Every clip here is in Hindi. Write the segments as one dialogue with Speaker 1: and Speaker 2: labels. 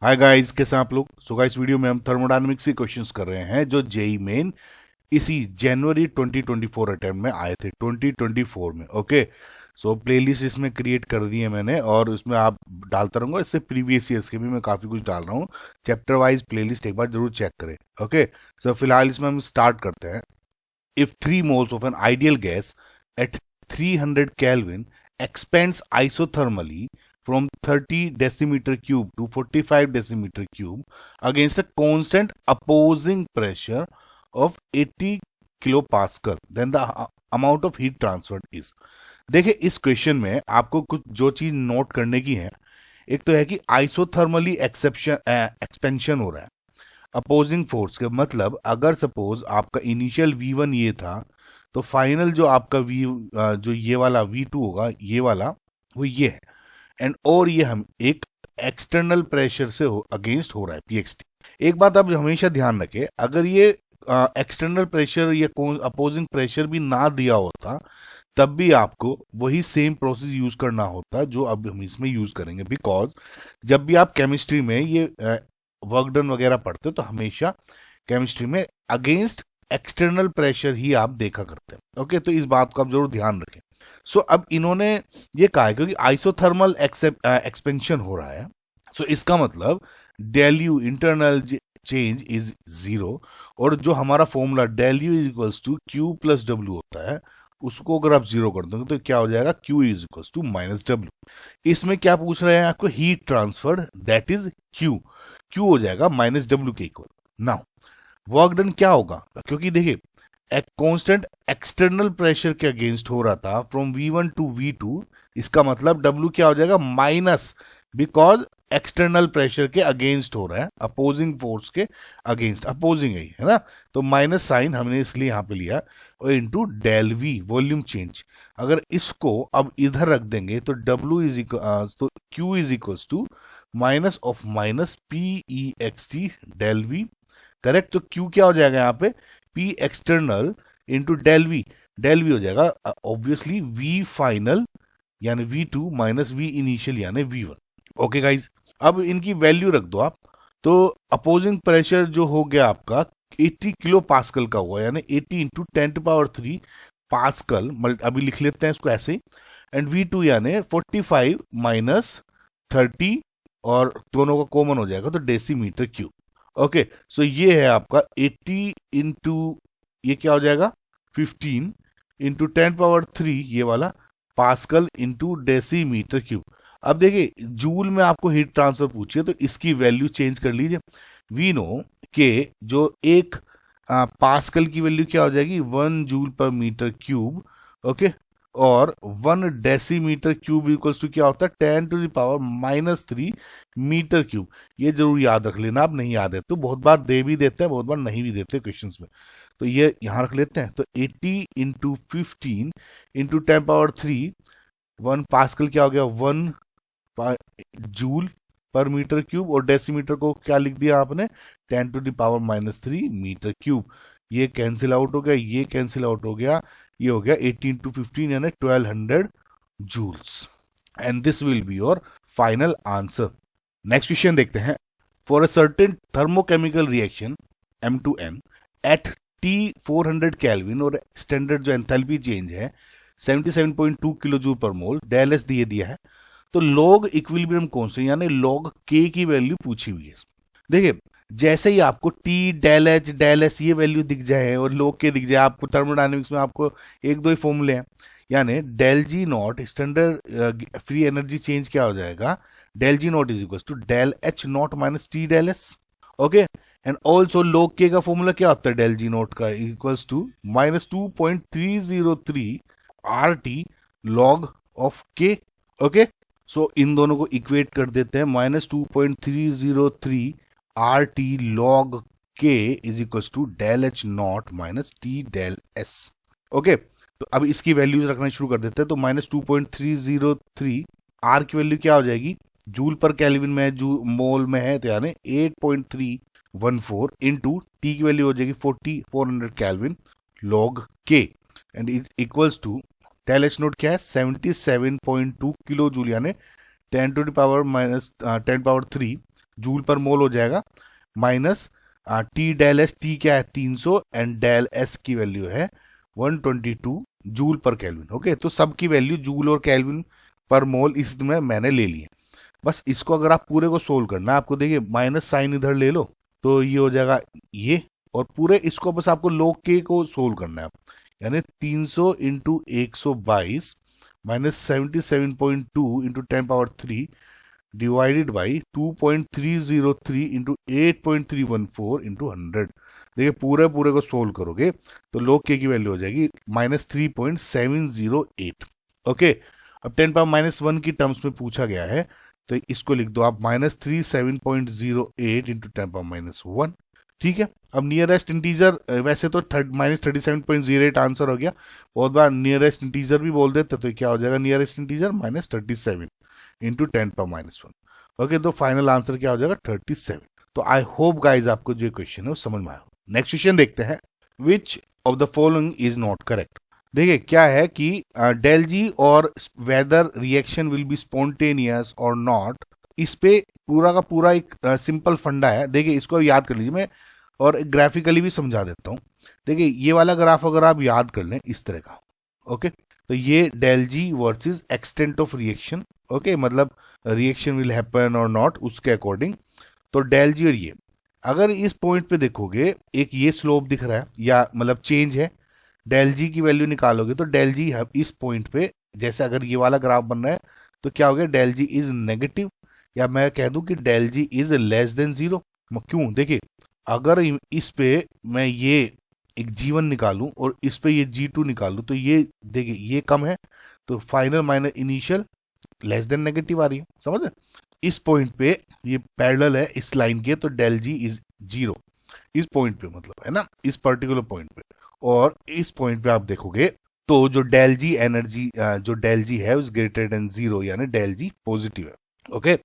Speaker 1: हाय गाइस, कैसे हैं आप लोग। सो गाइस, वीडियो में हम थर्मोडायनेमिक्स के क्वेश्चंस कर रहे हैं जो जेई मेन इसी जनवरी 2024 अटेम्प्ट में आए थे 2024 में। ओके, सो प्लेलिस्ट इसमें क्रिएट कर दी है मैंने और उसमें आप डालता रहूंगा। इससे प्रीवियस ईयर्स के भी मैं काफ़ी कुछ डाल रहा हूँ। चैप्टर वाइज प्लेलिस्ट एक बार जरूर चेक करें। ओके, सो फिलहाल इसमें हम स्टार्ट करते हैं। If 3 moles of an ideal gas at 300 Kelvin expands isothermally from 30 decimeter cube to 45 decimeter cube against a constant opposing pressure of 80 kilopascal, then the amount of heat transferred is। देखिए, इस क्वेश्चन में आपको कुछ जो चीज नोट करने की है, एक तो है कि आइसोथर्मली एक्सपेंशन हो रहा है अपोजिंग फोर्स के। मतलब अगर सपोज आपका इनिशियल V1 ये था, तो फाइनल जो आपका जो ये वाला V2 होगा, ये वाला वो ये है। एंड और ये हम एक एक्सटर्नल प्रेशर से अगेंस्ट हो रहा है PXT। एक बात आप हमेशा ध्यान रखें, अगर ये एक्सटर्नल प्रेशर या अपोजिंग प्रेशर भी ना दिया होता तब भी आपको वही सेम प्रोसेस यूज करना होता जो अब हम इसमें यूज करेंगे। बिकॉज जब भी आप केमिस्ट्री में ये वर्क डन वगैरह पढ़ते हो तो हमेशा केमिस्ट्री में अगेंस्ट एक्सटर्नल प्रेशर ही आप देखा करते हैं। ओके, तो इस बात को आप जरूर ध्यान रखें। सो अब इन्होंने ये कहा है क्योंकि आइसोथर्मल एक्सपेंशन हो रहा है, सो इसका मतलब del U internal change is zero. और जो हमारा formula del U is equals to Q plus W होता है, उसको अगर आप जीरो कर दोगे तो क्या हो जाएगा, Q is equals to minus W. इसमें क्या पूछ रहे हैं आपको, heat transfer that is Q हो जाएगा माइनस डब्ल्यू के इक्वल। नाउ वर्क डन क्या होगा, क्योंकि देखिए एक कांस्टेंट एक्सटर्नल प्रेशर के अगेंस्ट हो रहा था फ्रॉम V1 टू V2, इसका मतलब W क्या हो जाएगा, माइनस, बिकॉज एक्सटर्नल प्रेशर के अगेंस्ट हो रहा है, अपोजिंग फोर्स के अगेंस्ट, अपोजिंग है ना, तो माइनस साइन हमने इसलिए यहां पे लिया, और into del V volume change. अगर इसको अब इधर रख देंगे तो W इज इक्वल तो Q is equals to minus of minus PEXT del V। Correct, तो Q क्या हो जाएगा यहाँ पे, P external into del V हो जाएगा ऑब्वियसली V फाइनल यानी V2 माइनस V इनिशियल यानी V1। ओके गाइज, अब इनकी वैल्यू रख दो आप, तो अपोजिंग प्रेशर जो हो गया आपका 80 किलो पास्कल का हुआ, यानी 80 इंटू 10⁻³ पास्कल। अभी लिख लेते हैं इसको ऐसे, एंड V2 यानी 45 माइनस 30 और दोनों का कॉमन हो जाएगा तो डेसीमीटर क्यूब। ओके, सो ये है आपका 80 इंटू ये क्या हो जाएगा 15 इंटू 10⁻³ ये वाला पास्कल इंटू डेसीमीटर क्यूब। अब देखिए जूल में आपको हीट ट्रांसफर पूछिए तो इसकी वैल्यू चेंज कर लीजिए। वी नो के जो एक पास्कल की वैल्यू क्या हो जाएगी 1 joule per metre cube. Okay, और 1 डेसीमीटर क्यूब इक्वल्स टू क्या होता है 10⁻³ मीटर क्यूब। ये जरूर याद रख लेना, आप नहीं याद है तो बहुत बार दे भी देते हैं, बहुत बार नहीं भी देते क्वेश्चंस में, तो ये यहां रख लेते हैं। तो 80 इंटू 15 इंटू 10⁻³ 1 पास्कल क्या हो गया 1 जूल पर मीटर क्यूब, और डेसीमीटर को क्या लिख दिया आपने 10⁻³ मीटर क्यूब। ये कैंसिल आउट हो गया, ये कैंसिल आउट हो गया, ये हो गया 80 इंटू 15 यानी 1200 joules. And this will be your final answer. Next question देखते हैं। For a certain thermochemical reaction M2N at T 400 kelvin, और स्टैंडर्ड जो एंथैल्पी चेंज है 77.2 किलो जूल पर मोल, डेल एस दिया है, तो लॉग इक्विलिब्रियम कांस्टेंट यानी लॉग K की वैल्यू पूछी हुई है। देखिए जैसे ही आपको T del H del S ये वैल्यू दिख जाए और लॉग K दिख जाए, आपको थर्मोडायनेमिक्स में आपको एक दो ही फॉर्मूले हैं, यानी del G not standard free energy change क्या हो जाएगा, del G not is equal to del H not minus T del S. Okay, and also log K का फॉर्मूला क्या होता है डेल G नॉट का equals to minus 2.303 RT log of K। ओके, सो इन दोनों को इक्वेट कर देते हैं, minus 2.303 RT log K is equal to del H not minus T del S. Okay, तो अब इसकी वैल्यूज रखना शुरू कर देते हैं, तो माइनस 2.303 R की वैल्यू क्या हो जाएगी, जूल पर केल्विन में है, जूल मोल में है, तो यानी 8.314 इंटू T की वैल्यू हो जाएगी 400 kelvin log K, and is equals to del H naught क्या है 77.2 किलो जूल यानी 10⁻³ जूल पर मोल हो जाएगा minus T del S, T क्या है 300 एंड डेल एस की वैल्यू है 122 जूल पर केल्विन। ओके, तो सबकी वैल्यू जूल और केल्विन पर मोल इसमें मैंने ले ली है। बस इसको अगर आप पूरे को सोल्व करना है आपको, देखिए माइनस साइन इधर ले लो तो ये हो जाएगा ये, और पूरे इसको बस आपको log k को सोल्व करना है आप, यानी 300 into 122 minus 77.2 into 10⁻³ divided by 2.303 into 8.314 into 100। देखिए पूरे पूरे को सोल्व करोगे तो log k की वैल्यू हो जाएगी माइनस 3.708। ओके, अब 10⁻⁻1 की टर्म्स में पूछा गया है तो इसको लिख दो आप माइनस 37.08 इंटू 10⁻⁻1। ठीक है, अब नियरेस्ट इंटीजर वैसे तो माइनस 37.08 आंसर हो गया, बहुत बार नियरेस्ट इंटीजर भी बोल देते तो क्या हो जाएगा nearest integer minus 37 into 10⁻⁻1। Okay, तो फाइनल आंसर क्या हो जाएगा 37। तो आई होप गाइज आपको जो क्वेश्चन है वो समझ में आया। नेक्स्ट क्वेश्चन देखते हैं, which of the following is not correct. देखिए क्या है कि डेल जी और whether reaction will be spontaneous और नॉट, इस पे पूरा का पूरा एक सिंपल फंडा है। देखिए इसको याद कर लीजिए, मैं और ग्राफिकली भी समझा देता हूँ। देखिए ये वाला ग्राफ अगर आप याद कर लें इस तरह का, ओके, तो ये del G versus extent of reaction. Okay, मतलब रिएक्शन विल हैपन और नॉट उसके अकॉर्डिंग। तो डेल जी और ये अगर इस पॉइंट पे देखोगे एक ये स्लोप दिख रहा है या मतलब चेंज है, डेल जी की वैल्यू निकालोगे तो डेल जी इस पॉइंट पे, जैसे अगर ये वाला ग्राफ बन रहा है तो क्या हो गया डेल जी इज नेगेटिव, या मैं कह दूं कि del G is less than 0। क्यों, देखिए अगर इस पे मैं ये एक G1 निकालूं और इस पे ये G2 निकालूं तो ये देखिए ये कम है, तो final minus initial less than negative आ रही है, समझ रहे। इस पॉइंट पे ये पैरेलल है इस लाइन के, तो डेल जी इज 0 इस पॉइंट पे, मतलब है ना इस पर्टिकुलर पॉइंट पे। और इस पॉइंट पे आप देखोगे तो जो डेल जी एनर्जी जो डेल जी है उस ग्रेटर देन 0, यानी डेल जी पॉजिटिव है। ओके,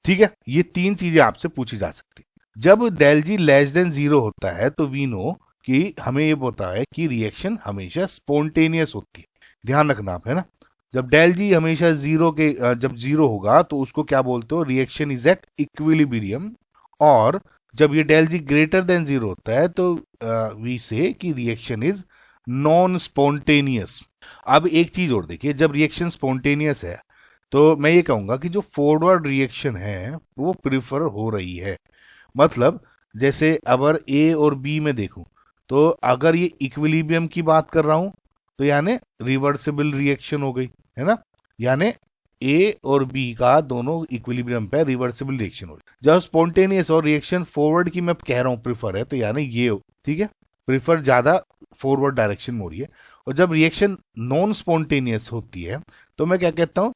Speaker 1: ठीक है, ये तीन चीजें आपसे पूछी जा सकती। जब डेल जी लेस देन 0 होता है तो वी नो कि हमें ये पता है कि रिएक्शन हमेशा स्पॉन्टेनियस होती है, ध्यान रखना आप, है ना। जब डेल जी हमेशा 0 के जब 0 होगा तो उसको क्या बोलते हो, रिएक्शन इज एट इक्विलिब्रियम। और जब ये डेल जी ग्रेटर देन 0 होता है तो वी से कि रिएक्शन इज नॉन स्पॉन्टेनियस। अब एक चीज और देखिए, जब रिएक्शन स्पॉन्टेनियस है तो मैं ये कहूंगा कि जो फॉरवर्ड रिएक्शन है वो प्रिफर हो रही है। मतलब जैसे अगर ए और बी में देखूं तो अगर ये इक्विलिब्रियम की बात कर रहा हूं तो यानी रिवर्सिबल रिएक्शन हो गई, है ना, यानी ए और बी का दोनों इक्विलिब्रियम पे रिवर्सिबल रिएक्शन हो गई। जब स्पॉन्टेनियस और रिएक्शन फॉरवर्ड की मैं कह रहा हूं प्रिफर है, तो यानी ये ठीक है प्रिफर ज्यादा फॉरवर्ड डायरेक्शन में हो रही है। और जब रिएक्शन नॉन स्पॉन्टेनियस होती है तो मैं क्या कहता हूं,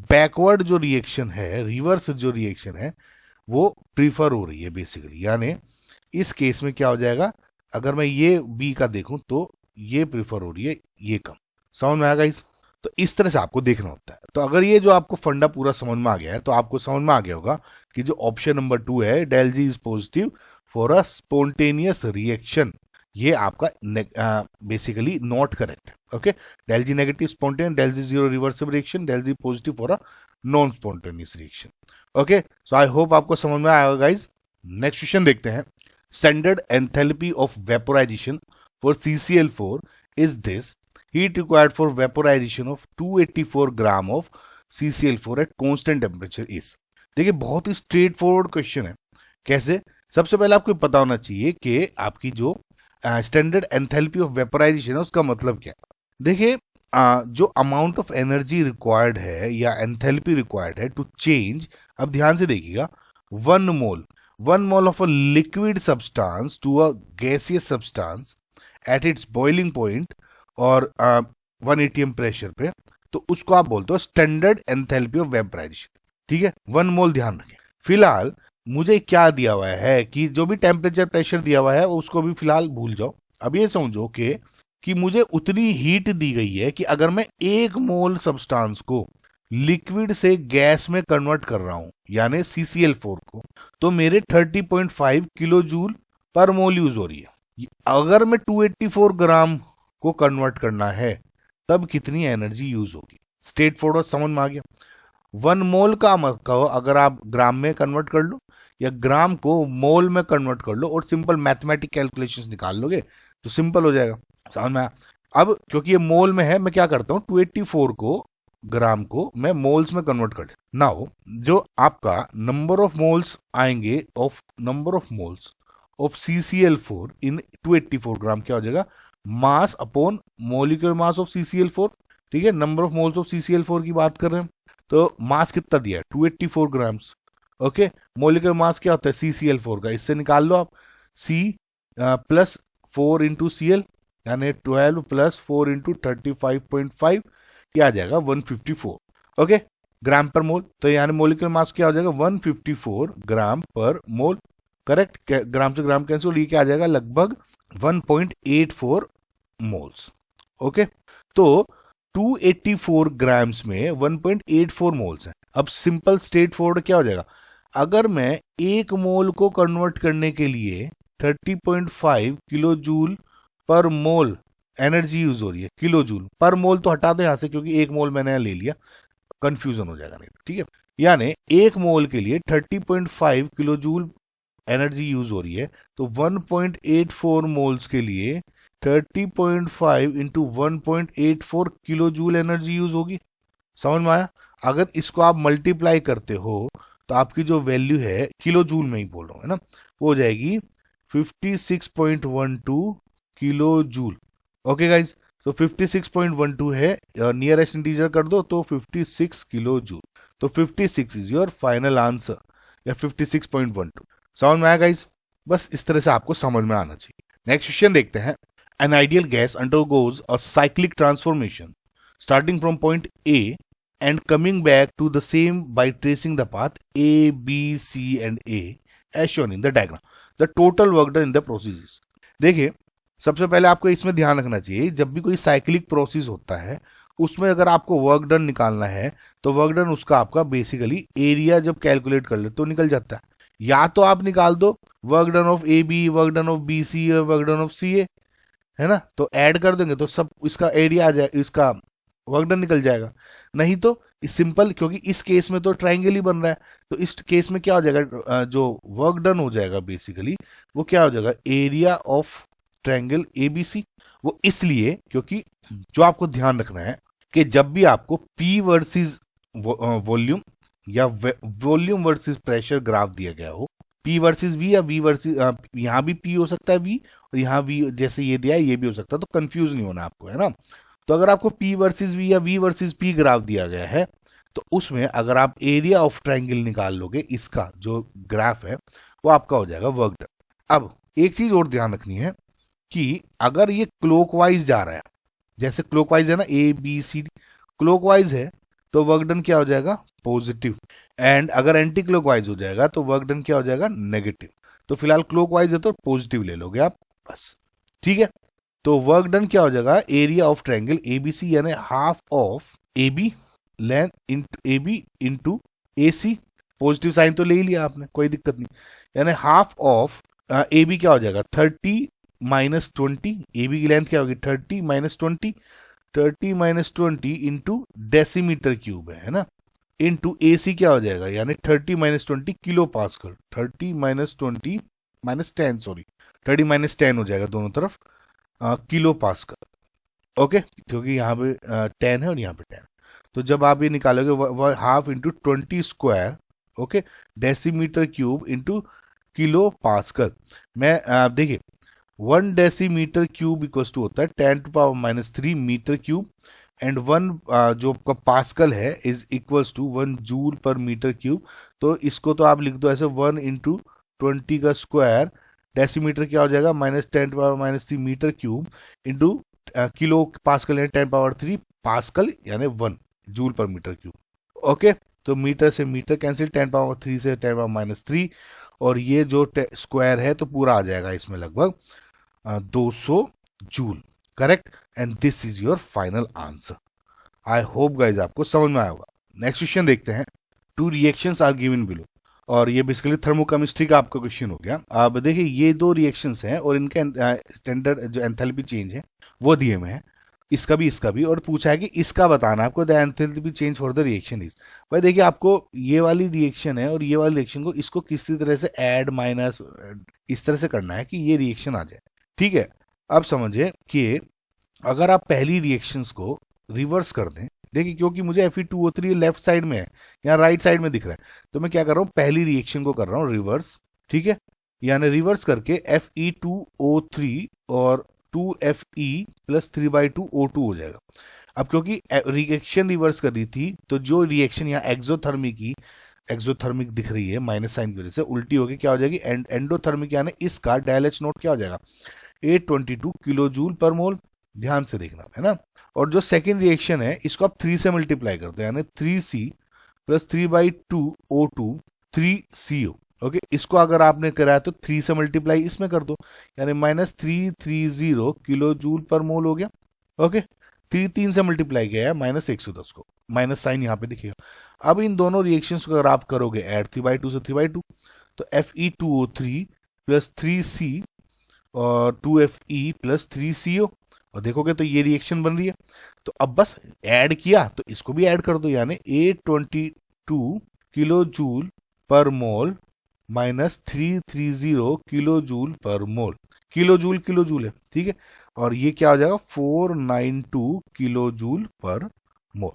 Speaker 1: बैकवर्ड जो रिएक्शन है, रिवर्स जो रिएक्शन है वो प्रीफर हो रही है बेसिकली। यानी इस केस में क्या हो जाएगा, अगर मैं ये बी का देखूं तो ये प्रीफर हो रही है, ये कम। समझ में आएगा इस, तो इस तरह से आपको देखना होता है। तो अगर ये जो आपको फंडा पूरा समझ में आ गया है तो आपको समझ में आ गया होगा कि जो ऑप्शन नंबर 2 है del G is positive for a spontaneous reaction, ये आपका बेसिकली नॉट करेक्ट है। Okay, del G negative spontaneous, del G 0 reversible reaction, del G positive for a non spontaneous reaction. Okay, so I hope आपको समझ में आएगा गाइज। नेक्स्ट क्वेश्चन देखते हैं, standard enthalpy of vaporization for CCl4 is this, heat required for vaporization of 284 gram of CCl4 at constant temperature is. देखिए बहुत ही स्ट्रेट फॉरवर्ड क्वेश्चन है। कैसे, सबसे पहले आपको पता होना चाहिए कि आपकी जो स्टैंडर्ड एंथैल्पी ऑफ वेपोराइजेशन है उसका मतलब क्या है। देखिए जो अमाउंट ऑफ एनर्जी रिक्वायर्ड है या एंथैल्पी रिक्वायर्ड है टू चेंज, अब ध्यान से देखिएगा, 1 मोल of a liquid substance to a gaseous substance at its boiling point और 1 atm प्रेशर पे, तो उसको आप बोलते हो स्टैंडर्ड एंथैल्पी ऑफ वेपोराइजेशन। ठीक है, 1 मोल ध्यान रखें। फिलहाल मुझे क्या दिया हुआ है कि जो भी टेम्परेचर प्रेशर दिया हुआ है उसको भी फिलहाल भूल जाओ। अब ये समझो कि मुझे उतनी हीट दी गई है कि अगर मैं 1 मोल सब्सटेंस को लिक्विड से गैस में कन्वर्ट कर रहा हूं यानी CCl4 को, तो मेरे 30.5 किलो जूल पर मोल यूज हो रही है। अगर मैं 284 ग्राम को कन्वर्ट करना है तब कितनी एनर्जी यूज होगी। स्ट्रेट फॉरवर्ड समझ में आ गया। 1 मोल का मत कहो, अगर आप ग्राम में कन्वर्ट कर लो, या ग्राम को मोल में कन्वर्ट कर लो और सिंपल मैथमेटिक कैलकुलेशंस निकाल लोगे तो सिंपल हो जाएगा। समझ में आया? अब क्योंकि ये मोल में है, मैं क्या करता हूँ 284 को ग्राम को मैं मोल्स में कन्वर्ट कर लेता। नाउ जो आपका नंबर ऑफ मोल्स आएंगे of number of moles of CCl4 इन 284 ग्राम क्या हो जाएगा, mass upon molecular mass of CCl4। ठीक है, number of moles of CCl4 की बात कर रहे हैं तो मास कितना दिया है 284 ग्राम्स। ओके, मोलिकुलर मास क्या होता है CCl4 का, इससे निकाल लो आप C प्लस 4 इंटू CL यानी 12 प्लस 4 इंटू 35.5 क्या आ जाएगा 154। ओके, ग्राम पर मोल, तो यानी मोलिकुलर मास क्या हो जाएगा 154 ग्राम पर मोल। करेक्ट, ग्राम से ग्राम कैंसिल, ये क्या आ जाएगा लगभग 1.84 मोल्स। ओके, तो 284 ग्राम्स में 1.84 मोल्स हैं। अब सिंपल स्ट्रेट फॉरवर्ड क्या हो जाएगा, अगर मैं एक मोल को कन्वर्ट करने के लिए 30.5 किलो जूल पर मोल एनर्जी यूज हो रही है, किलो जूल पर मोल तो हटा दो यहां से क्योंकि एक मोल मैंने ले लिया, कंफ्यूजन हो जाएगा नहीं। ठीक है, यानी एक मोल के लिए 30.5 किलो जूल एनर्जी यूज हो रही है, तो 1.84 मोल्स के लिए 30.5 into 1.84 kilo joule energy use होगी। समझ में आया? अगर इसको आप मल्टीप्लाई करते हो तो आपकी जो वैल्यू है, किलो जूल में ही बोल रहा हूँ है ना, वो हो जाएगी 56.12 किलो जूल। ओके गाइज, तो 56.12 है, नियरेस्ट इंटीजर कर दो तो 56 किलो जूल, तो 56 इज योर फाइनल आंसर या 56.12। समझ में आया गाइज? बस इस तरह से आपको समझ में आना चाहिए। नेक्स्ट क्वेश्चन देखते हैं। An ideal gas undergoes a cyclic transformation starting from point A and coming back to the same by tracing the path A, B, C and A as shown in the diagram. The total work done in the process is. देखिए, सबसे पहले आपको इसमें ध्यान रखना चाहिए, जब भी कोई साइक्लिक प्रोसेस होता है उसमें अगर आपको वर्क डन निकालना है तो वर्क डन उसका आपका बेसिकली एरिया जब कैलकुलेट कर ले तो निकल जाता है। या तो आप निकाल दो work done of A B, work done of B C, work done of C A, है ना, तो ऐड कर देंगे तो सब इसका एरिया आ जाए, इसका वर्क डन निकल जाएगा। नहीं तो सिंपल, क्योंकि इस केस में तो ट्राइंगल ही बन रहा है, तो इस केस में क्या हो जाएगा, जो वर्क डन हो जाएगा बेसिकली वो क्या हो जाएगा, एरिया ऑफ ट्राइंगल एबीसी। वो इसलिए क्योंकि जो आपको ध्यान रखना है कि जब भी आपको पी वर्सेस वॉल्यूम या वॉल्यूम वर्सेस प्रेशर ग्राफ दिया गया हो, पी वर्सेस वी या वी वर्सेस, यहाँ भी पी हो सकता है वी और यहाँ वी जैसे ये दिया है ये भी हो सकता है, तो कंफ्यूज नहीं होना आपको, है ना। तो अगर आपको पी वर्सेस वी या वी वर्सेस पी ग्राफ दिया गया है तो उसमें अगर आप एरिया ऑफ ट्राइंगल निकाल लोगे, इसका जो ग्राफ है वो आपका हो जाएगा वर्क डन। अब एक चीज और ध्यान रखनी है कि अगर ये क्लॉकवाइज जा रहा है, जैसे क्लॉकवाइज है ना ए बी सी, क्लॉकवाइज है तो वर्क डन क्या हो जाएगा पॉजिटिव, एंड अगर एंटी क्लॉकवाइज हो जाएगा तो वर्क डन क्या हो जाएगा नेगेटिव। तो फिलहाल क्लॉकवाइज है तो पॉजिटिव ले लोगे आप बस, ठीक है। तो वर्क डन क्या हो जाएगा, एरिया ऑफ ट्रायंगल एबीसी यानी half of AB length into AB into AC, positive sine तो ले ही लिया आपने, कोई दिक्कत नहीं, यानी हाफ ऑफ एबी क्या हो जाएगा 30 माइनस 20, एबी की लेंथ क्या होगी 30 minus 20, 30 minus 20 into decimetre cube है ना, इंटू एसी क्या हो जाएगा यानी 30 minus 20 kilo pascal, 30 minus 20 minus 10 sorry 30 minus 10 हो जाएगा दोनों तरफ किलो पास्कल। ओके, क्योंकि यहाँ पे 10 है और यहाँ पे 10, तो जब आप ये निकालोगे half into 20 square, okay, decimetre cube into kilo pascal. मैं देखिए 1 डेसीमीटर क्यूब इक्वल्स टू होता है 10 to power minus 3 metre cube, and 1 जो आपका पास्कल है is equals to 1 joule per metre cube. तो इसको तो आप लिख दो ऐसे 1 इंटू 20 का स्क्वायर, डेसीमीटर क्या हो जाएगा minus 10 to power minus 3 metre cube into kilo pascal है 10 पावर 3 पास्कल यानी 1 joule per metre cube. Okay, तो मीटर से मीटर कैंसिल, 10 पावर 3 से 10 पावर माइनस 3, और ये जो स्क्वायर है तो पूरा आ जाएगा इसमें लगभग 200 joule. Correct, and this is your final answer. I hope guys आपको समझ में आया होगा। नेक्स्ट क्वेश्चन देखते हैं। 2 रिएक्शंस आर गिवन बिलो, और ये बेसिकली थर्मोकेमिस्ट्री का आपका क्वेश्चन हो गया। अब देखिए ये 2 रिएक्शंस हैं और इनका स्टैंडर्ड जो एंथैल्पी चेंज है वो दिए हुए हैं। इसका भी, और पूछा है कि इसका बताना आपको the enthalpy change for the reaction is. भाई देखिए, आपको ये वाली रिएक्शन है और ये वाली रिएक्शन को इसको किसी तरह से ऐड माइनस इस तरह से करना है कि ये रिएक्शन आ जाए। ठीक है, अब समझिए कि अगर आप पहली रिएक्शंस को रिवर्स कर दें, देखिए क्योंकि मुझे Fe2O3 लेफ्ट साइड में है, यहाँ राइट साइड में दिख रहा है, तो मैं क्या कर रहा हूँ, पहली रिएक्शन को कर रहा हूँ रिवर्स। ठीक है, यानी रिवर्स करके Fe2O3 और 2Fe प्लस 3/2O2 हो जाएगा। अब क्योंकि रिएक्शन रिवर्स कर रही थी, तो जो रिएक्शन यहाँ एक्सोथर्मिक दिख रही है माइनस साइन की वजह से, उल्टी होगी क्या हो जाएगी, एंडोथर्मिक, यानी इसका डेल H नोट क्या हो जाएगा, 822 किलो जूल पर मोल। ध्यान से देखना है ना। और जो सेकेंड रिएक्शन है इसको आप 3 से मल्टीप्लाई कर दो, यानी 3C plus 3/2O2 3CO। Okay, इसको अगर आपने कराया तो 3 से मल्टीप्लाई इसमें कर दो, यानी -330 किलो जूल पर मोल हो गया। ओके, 3 से मल्टीप्लाई किया है -110 को, माइनस साइन यहाँ पे दिखेगा। अब इन दोनों रिएक्शंस को अगर आप करोगे ऐड 3/2 से 3/2, तो Fe2O3 प्लस 3C और 2Fe प्लस 3CO, और देखोगे तो ये रिएक्शन बन रही है। तो अब बस ऐड किया तो इसको भी ऐड कर दो, यानी 822 किलो जूल पर मोल माइनस 330 किलो जूल पर मोल। किलो जूल है, ठीक है, और ये क्या हो जाएगा 492 किलो जूल पर मोल।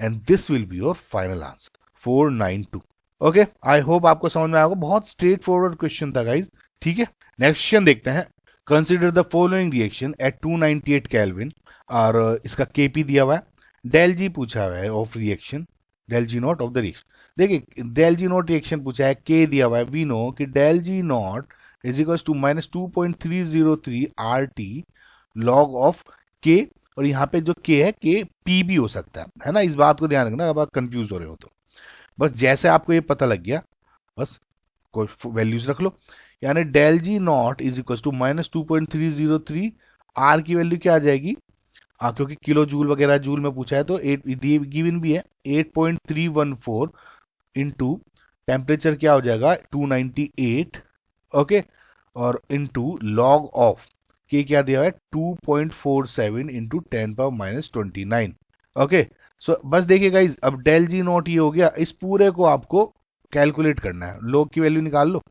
Speaker 1: And this will be your final answer 492। Okay, I hope आपको समझ में आएगा, बहुत स्ट्रेट फॉरवर्ड क्वेश्चन था गाइज। ठीक है, नेक्स्ट क्वेश्चन देखते हैं। Consider the following reaction at 298 kelvin, और इसका केपी दिया हुआ है, डेल जी पूछा हुआ है of reaction, del G naught of the reaction. देखिए डेल जी नॉट रिएक्शन पूछा है, के दिया हुआ है, वी नो कि del G naught is equals to -2.303 RT log of K, और यहाँ पे जो के है के पी भी हो सकता है ना, इस बात को ध्यान रखना, अब आप कंफ्यूज हो रहे हो तो बस जैसे आपको ये पता लग गया बस कोई वैल्यूज रख लो, यानी del G naught is equal to -2.303, R की वैल्यू क्या आ जाएगी, क्योंकि किलो जूल वगैरह जूल में पूछा है तो 8 गिवन भी है, 8.314 इंटू टेम्परेचर क्या हो जाएगा 298, ओके, और इंटू लॉग ऑफ के क्या दिया है 2.47 इंटू 10⁻⁻29। ओके, सो बस देखिए गाइज, अब डेल जी नॉट ये हो गया, इस पूरे को आपको कैलकुलेट करना है, लॉग की वैल्यू निकाल लो,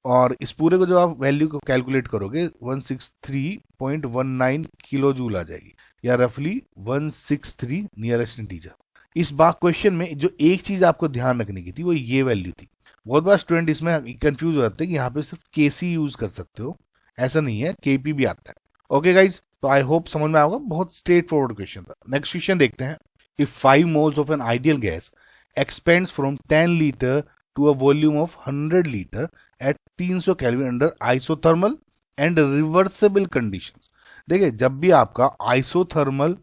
Speaker 1: और इस पूरे को जो आप वैल्यू को कैलकुलेट करोगे 163.19 किलो जूल आ जाएगी, या रफली 163 नियरेस्ट इंटीजर। इस बार क्वेश्चन में जो एक चीज आपको ध्यान रखने की थी वो ये वैल्यू थी। बहुत बार स्टूडेंट इसमें कंफ्यूज हो जाते हैं कि यहाँ पे सिर्फ केसी यूज कर सकते हो, ऐसा नहीं है, केपी भी आता है। ओके गाइज, तो आई होप समझ में आएगा, बहुत स्ट्रेट फॉरवर्ड क्वेश्चन था। नेक्स्ट क्वेश्चन देखते हैं। If 5 moles of an ideal gas expands from 10 litre to a volume of 100 litre at 300 kelvin under isothermal and reversible conditions. देखिए जब भी आपका आइसोथर्मल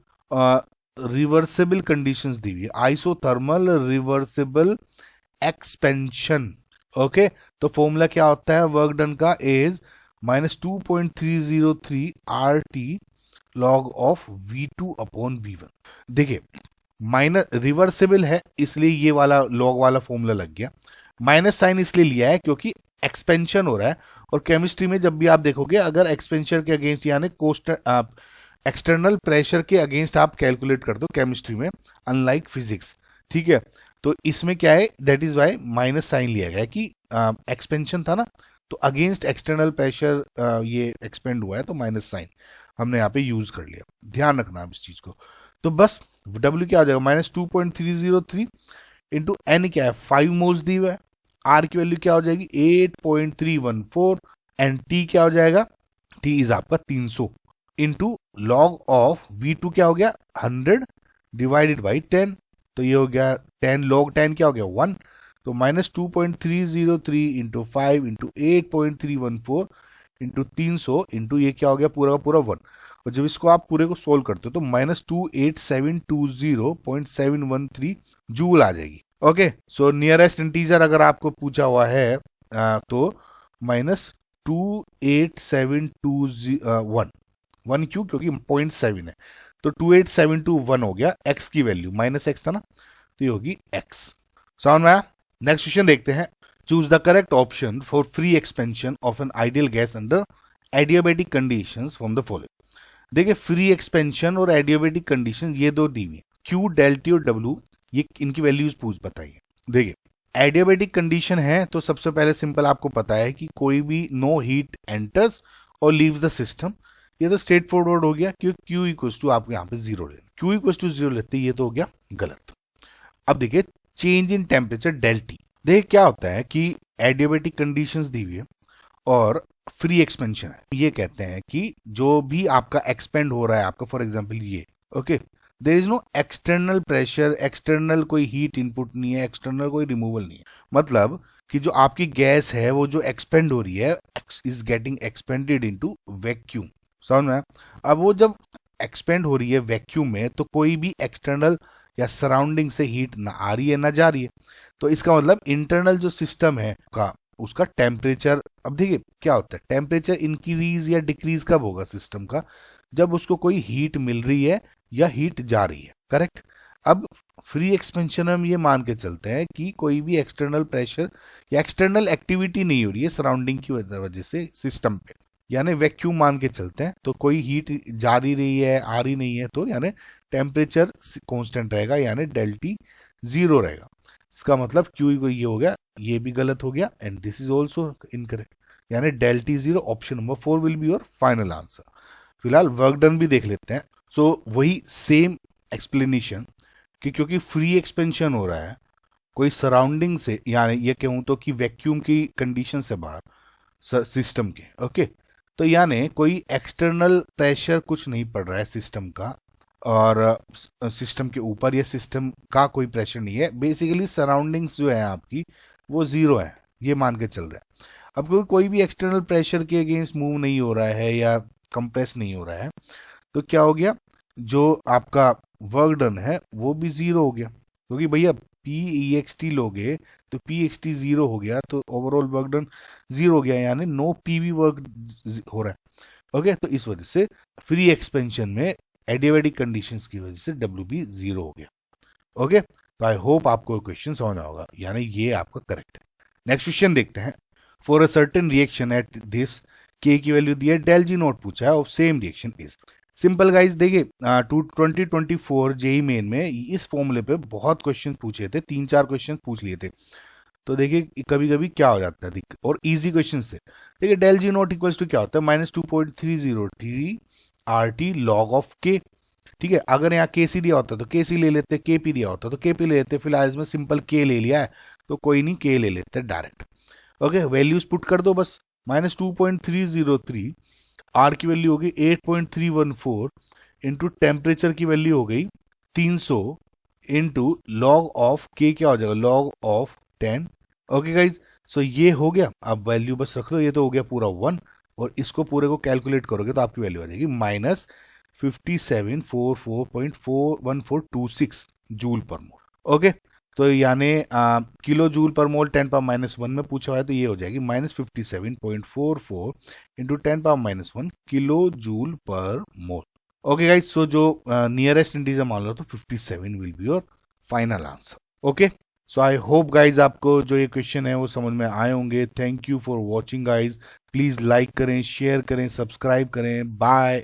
Speaker 1: रिवर्सेबल कंडीशंस दी हुई है, आइसोथर्मल रिवर्सेबल एक्सपेंशन, ओके, तो फॉर्मूला क्या होता है वर्क डन का is -2.303 RT log of V2 upon V1। देखिए माइनस रिवर्सेबल है इसलिए ये वाला लॉग वाला फॉर्मूला लग गया, माइनस साइन इसलिए लिया है क्योंकि एक्सपेंशन हो रहा है, और केमिस्ट्री में जब भी आप देखोगे अगर एक्सपेंशन के अगेंस्ट यानी एक्सटर्नल प्रेशर के अगेंस्ट आप कैलकुलेट करते हो केमिस्ट्री में, अनलाइक फिजिक्स। ठीक है, तो इसमें क्या है, that is why minus sign लिया गया कि एक्सपेंशन था ना, तो अगेंस्ट एक्सटर्नल प्रेशर ये एक्सपेंड हुआ है, तो माइनस साइन हमने यहाँ पे यूज कर लिया, ध्यान रखना आप इस चीज को। तो बस W क्या हो जाएगा -2.303 इंटू N क्या है 5 मोल्स दी हुआ है, R की वैल्यू क्या हो जाएगी 8.314, एंड T क्या हो जाएगा, T इज आपका 300 इंटू लॉग ऑफ V2 क्या हो गया 100 डिवाइडेड बाई 10, तो ये हो गया 10 log 10 क्या हो गया 1, तो -2.303 इंटू 5 इंटू 8.314 इंटू 300 इंटू ये क्या हो गया पूरा का पूरा 1, और जब इसको आप पूरे को सोल्व करते हो तो -28720.713 जूल आ जाएगी। ओके, सो नियरेस्ट इंटीजर अगर आपको पूछा हुआ है तो -28721 क्यों, क्योंकि 0.7 है, तो 28721 हो गया, x की वैल्यू -x था ना, तो ये होगी x। समझ में आया? नेक्स्ट क्वेश्चन देखते हैं। Choose the correct option for free expansion of an ideal gas under adiabatic conditions from the following. देखिए फ्री एक्सपेंशन और एडियाबेटिक कंडीशन ये दो दी हुई है, क्यू डेल टी और डब्ल्यू, ये इनकी वैल्यूज बताइए। देखिए एडियाबेटिक कंडीशन है तो सबसे पहले सिंपल आपको पता है कि कोई भी नो हीट एंटर्स और लीव्स द सिस्टम, ये तो स्ट्रेट फॉरवर्ड हो गया क्योंकि क्यू इक्वल्स टू आपको यहाँ पे जीरो लेना, क्यू इक्वल्स टू जीरो लेते ये तो हो गया गलत। अब देखिए change in temperature del T, देखिए क्या होता है कि एडियाबेटिक कंडीशंस दी हुई है और फ्री एक्सपेंशन है, ये कहते हैं कि जो भी आपका एक्सपेंड हो रहा है आपका, फॉर एग्जांपल ये okay, there is no external pressure, external कोई हीट इनपुट नहीं है, एक्सटर्नल कोई रिमूवल नहीं है, मतलब कि जो आपकी गैस है वो जो एक्सपेंड हो रही है is getting expanded into vacuum, समझ में? अब वो जब एक्सपेंड हो रही है वैक्यूम में तो कोई भी एक्सटर्नल या सराउंडिंग से हीट ना आ रही है ना जा रही है, तो इसका मतलब इंटरनल जो सिस्टम है का उसका टेम्परेचर, अब देखिए क्या होता है टेम्परेचर इंक्रीज या डिक्रीज कब होगा सिस्टम का, जब उसको कोई हीट मिल रही है या हीट जा रही है, करेक्ट। अब फ्री एक्सपेंशन में हम ये मान के चलते हैं कि कोई भी एक्सटर्नल प्रेशर या एक्सटर्नल एक्टिविटी नहीं हो रही है सराउंडिंग की वजह से सिस्टम पे, यानी वैक्यूम मान के चलते हैं, तो कोई हीट जा रही है आ रही नहीं है, तो यानी टेम्परेचर कांस्टेंट रहेगा, यानी डेल टी जीरो रहेगा। इसका मतलब क्यू को ये हो गया, ये भी गलत हो गया and this is also incorrect, यानी del T zero, option number 4 will be your final answer. फिलहाल वर्क डन भी देख लेते हैं। सो वही सेम एक्सप्लेनेशन कि क्योंकि फ्री एक्सपेंशन हो रहा है कोई सराउंडिंग से, यानी ये कहूँ तो कि वैक्यूम की कंडीशन से बाहर सिस्टम के, ओके, तो यानी कोई एक्सटर्नल प्रेशर कुछ नहीं पड़ रहा है सिस्टम का, और सिस्टम के ऊपर या सिस्टम का कोई प्रेशर नहीं है, बेसिकली सराउंडिंग्स जो है आपकी वो जीरो है, ये मान के चल रहा है। अब कोई भी एक्सटर्नल प्रेशर के अगेंस्ट मूव नहीं हो रहा है या कंप्रेस नहीं हो रहा है, तो क्या हो गया, जो आपका वर्क डन है वो भी जीरो हो गया, क्योंकि भैया पी ई एक्स टी लोगे तो पी एक्स टी जीरो हो गया, तो ओवरऑल वर्क डन जीरो हो गया, यानी नो पी वी वर्क हो रहा है, ओके। तो इस वजह से फ्री एक्सपेंशन में एडियाबेटिक कंडीशंस की वजह से डब्ल्यू बी जीरो हो गया, ओके। तो आई होप आपको क्वेश्चन समझ होगा, यानी ये आपका करेक्ट है। नेक्स्ट क्वेश्चन देखते हैं। For a certain reaction at this के की वैल्यू दी है, डेल जी नॉट पूछा है और same reaction is simple guys. देखिए 2024 जेई मेन में इस फॉर्मूले पे बहुत क्वेश्चन पूछे थे, 3-4 क्वेश्चन पूछ लिए थे, तो देखिए कभी कभी क्या हो जाता है दिक्कत, और इजी क्वेश्चन थे। देखिए del G naught equals to क्या होता है, -2.303 आर टी लॉग ऑफ के, ठीक है। अगर यहाँ के सी दिया होता तो के सी ले लेते, के पी दिया होता तो के पी ले लेते, फिलहाल इसमें सिंपल के ले लिया है तो कोई नहीं, के ले लेते डायरेक्ट, ओके। वैल्यूज पुट कर दो बस, -2.303, आर की वैल्यू हो गई 8.314 इंटू टेम्परेचर की वैल्यू हो गई 300 इंटू लॉग ऑफ के, क्या हो जाएगा लॉग ऑफ 10, ओके गाइज। सो ये हो गया, अब वैल्यू बस रख दो, ये तो हो गया पूरा 1, और इसको पूरे को कैलकुलेट करोगे तो आपकी वैल्यू आ जाएगी -5744.41426 जूल पर मोल, ओके। तो यानी किलो जूल पर मोल 10⁻⁻1 में पूछा हुआ है, तो ये हो जाएगी -57.44 इंटू 10⁻⁻1 किलो जूल पर मोल, ओके गाइज। सो जो नियरेस्ट इंटीजर मान लो तो 57 will be your final answer, okay. So I hope guys आपको जो ये क्वेश्चन है वो समझ में आए होंगे। Thank you for watching guys, please like करें, शेयर करें, सब्सक्राइब करें, बाय।